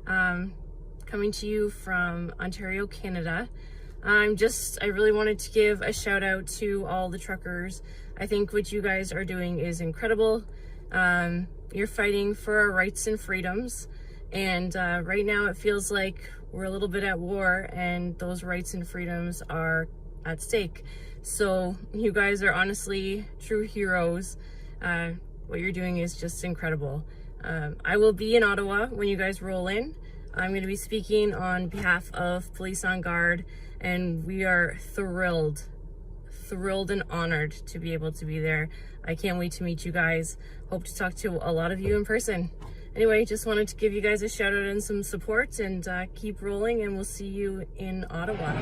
Guard, coming to you from Ontario, Canada. I really wanted to give a shout out to all the truckers. I think what you guys are doing is incredible. You're fighting for our rights and freedoms, and right now it feels like we're a little bit at war and those rights and freedoms are at stake. So you guys are honestly true heroes. What you're doing is just incredible. I will be in Ottawa when you guys roll in. I'm going to be speaking on behalf of Police on Guard, and we are thrilled and honored to be able to be there. I can't wait to meet you guys. Hope to talk to a lot of you in person. Anyway, just wanted to give you guys a shout out and some support, and keep rolling, and we'll see you in Ottawa.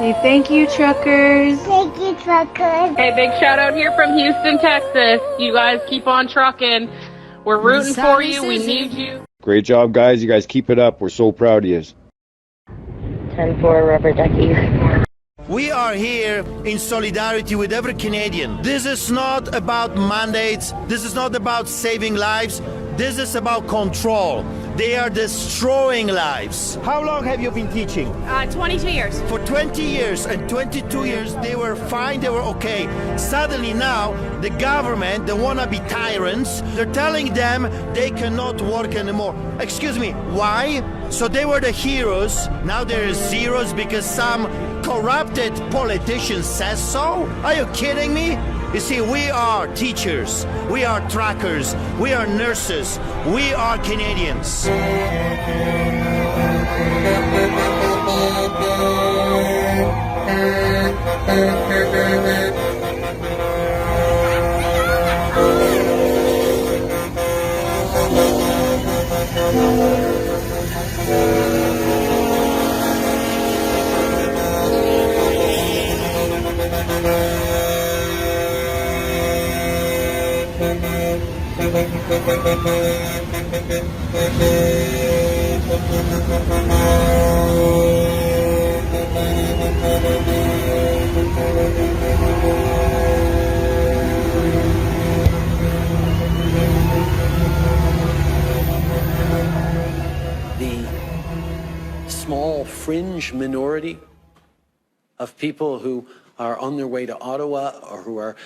Say thank you, truckers. Thank you, truckers. Hey, big shout out here from Houston, Texas. You guys keep on trucking. We're rooting for you. We need you. Great job, guys. You guys keep it up. We're so proud of you. 10-4 rubber duckies. We are here in solidarity with every Canadian. This is not about mandates. This is not about saving lives. This is about control. They are destroying lives. How long have you been teaching? 22 years. For 20 years and 22 years, they were fine, they were okay. Suddenly now, the government, they want to be tyrants. They're telling them they cannot work anymore. Excuse me, why? So they were the heroes, now they're zeros because some corrupted politician says so? Are you kidding me? You see, we are teachers, we are truckers, we are nurses, we are Canadians. The small fringe minority of people who are on their way to Ottawa or who are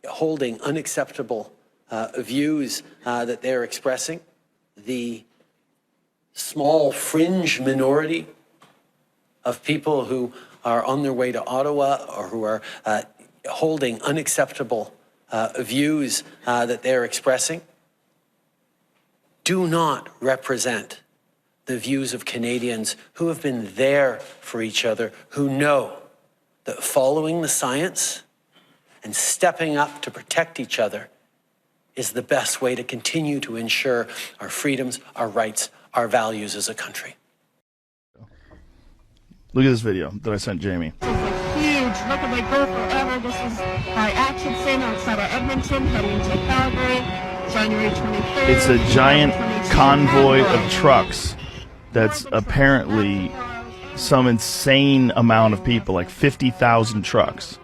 holding unacceptable views that they're expressing, the small fringe minority of people who are on their way to Ottawa or who are holding unacceptable views that they're expressing do not represent the views of Canadians who have been there for each other, who know that following the science and stepping up to protect each other is the best way to continue to ensure our freedoms, our rights, our values as a country. Look at this video that I sent Jamie. It's a huge looking like go forever. This is by Action Sim outside of Edmonton, heading to Calgary, January 23rd. It's a giant convoy of trucks that's apparently some insane amount of people, like 50,000 trucks,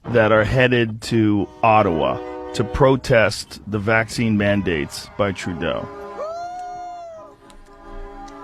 that are headed to Ottawa to protest the vaccine mandates by Trudeau.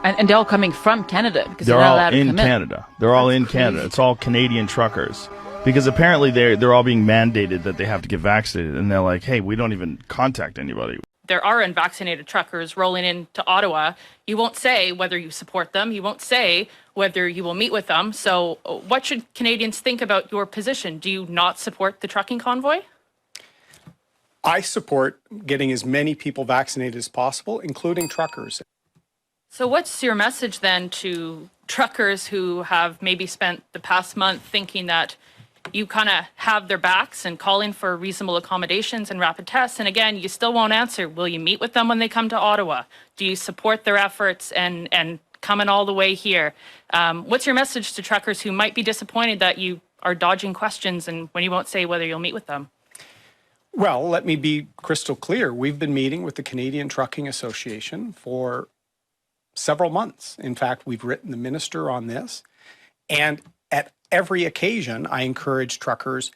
And they're all coming from Canada because They're not all allowed to in come Canada. They're all in Canada. It's all Canadian truckers. Because apparently they're all being mandated that they have to get vaccinated. And they're like, hey, we don't even contact anybody. There are unvaccinated truckers rolling into Ottawa. You won't say whether you support them. You won't say whether you will meet with them. So what should Canadians think about your position? Do you not support the trucking convoy? I support getting as many people vaccinated as possible, including truckers. So what's your message then to truckers who have maybe spent the past month thinking that you kind of have their backs and calling for reasonable accommodations and rapid tests? And again, you still won't answer. Will you meet with them when they come to Ottawa? Do you support their efforts and coming all the way here? What's your message to truckers who might be disappointed that you are dodging questions and when you won't say whether you'll meet with them? Well, let me be crystal clear. We've been meeting with the Canadian Trucking Association for several months. In fact, we've written the minister on this. And at every occasion, I encourage truckers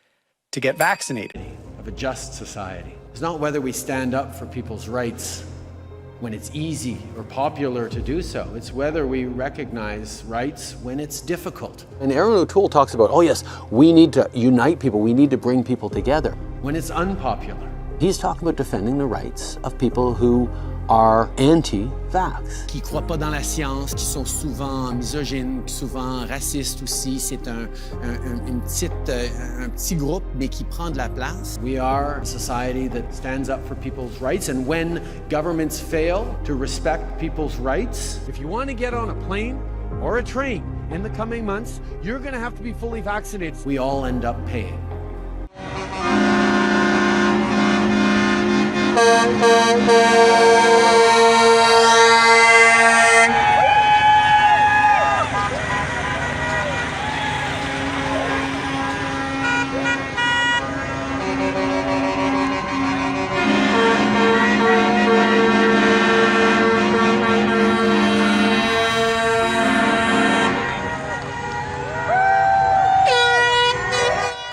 to get vaccinated. Of a just society. It's not whether we stand up for people's rights when it's easy or popular to do so. It's whether we recognize rights when it's difficult. And Aaron O'Toole talks about, oh yes, we need to unite people. We need to bring people together when it's unpopular. He's talking about defending the rights of people who are anti-vax. Qui croient pas dans la science, qui sont souvent misogynes, souvent racistes aussi. C'est un petit groupe, mais qui prend de la place. We are a society that stands up for people's rights, and when governments fail to respect people's rights, if you want to get on a plane or a train in the coming months, you're going to have to be fully vaccinated. We all end up paying.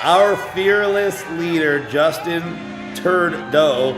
Our fearless leader, Justin Trudeau,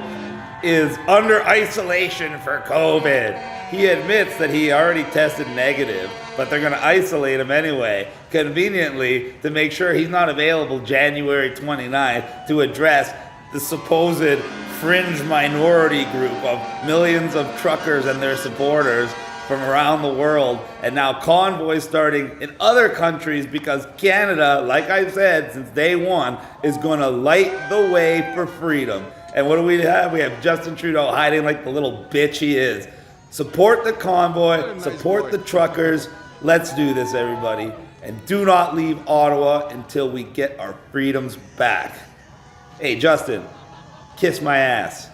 is under isolation for COVID. He admits that he already tested negative, but they're going to isolate him anyway, conveniently to make sure he's not available January 29th to address the supposed fringe minority group of millions of truckers and their supporters from around the world. And now convoys starting in other countries because Canada, like I've said since day one, is going to light the way for freedom. And what do we have? We have Justin Trudeau hiding like the little bitch he is. Support the convoy, support the truckers. Let's do this, everybody. And do not leave Ottawa until we get our freedoms back. Hey, Justin, kiss my ass.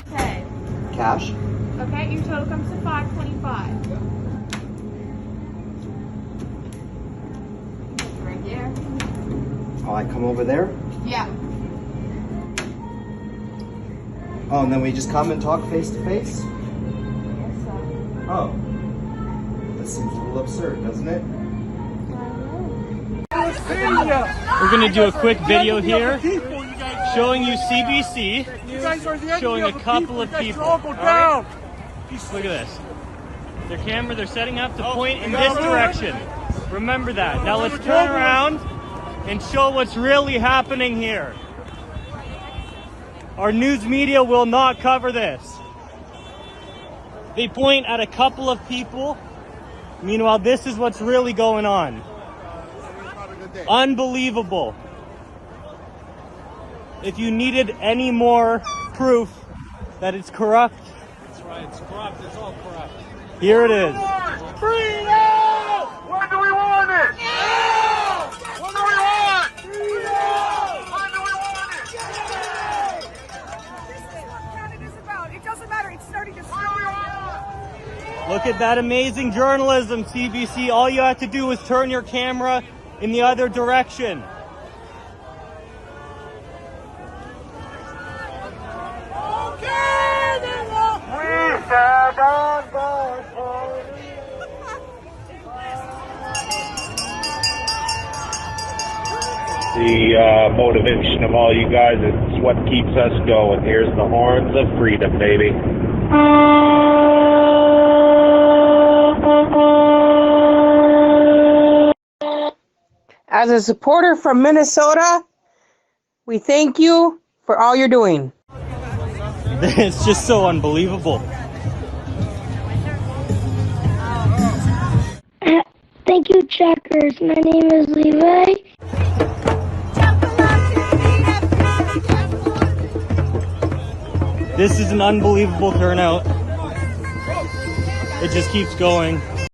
Okay. Cash? Okay, your total comes to $525. Right there. Oh, I come over there? Yeah. Oh, and then we just come and talk face to face? Yes, sir. Oh. That seems a little absurd, doesn't it? We're going to do a quick video here showing you CBC, showing a couple of people. Right? Look at this. Their camera, they're setting up to point in this direction. Remember that. Now let's turn around and show what's really happening here. Our news media will not cover this. They point at a couple of people. Meanwhile, this is what's really going on. Unbelievable. If you needed any more proof that it's corrupt. That's right, it's corrupt, it's all corrupt. Here it is. Freedom! When do we want it? Now! What do we want? Freedom! When do we want it? Today! This is what Canada's about. It doesn't matter, it's starting to... What do we want? Look at that amazing journalism, CBC. All you have to do is turn your camera in the other direction. The motivation of all you guys is what keeps us going. Here's the horns of freedom, baby. As a supporter from Minnesota, we thank you for all you're doing. It's just so unbelievable. Thank you, Checkers. My name is Levi. This is an unbelievable turnout. It just keeps going.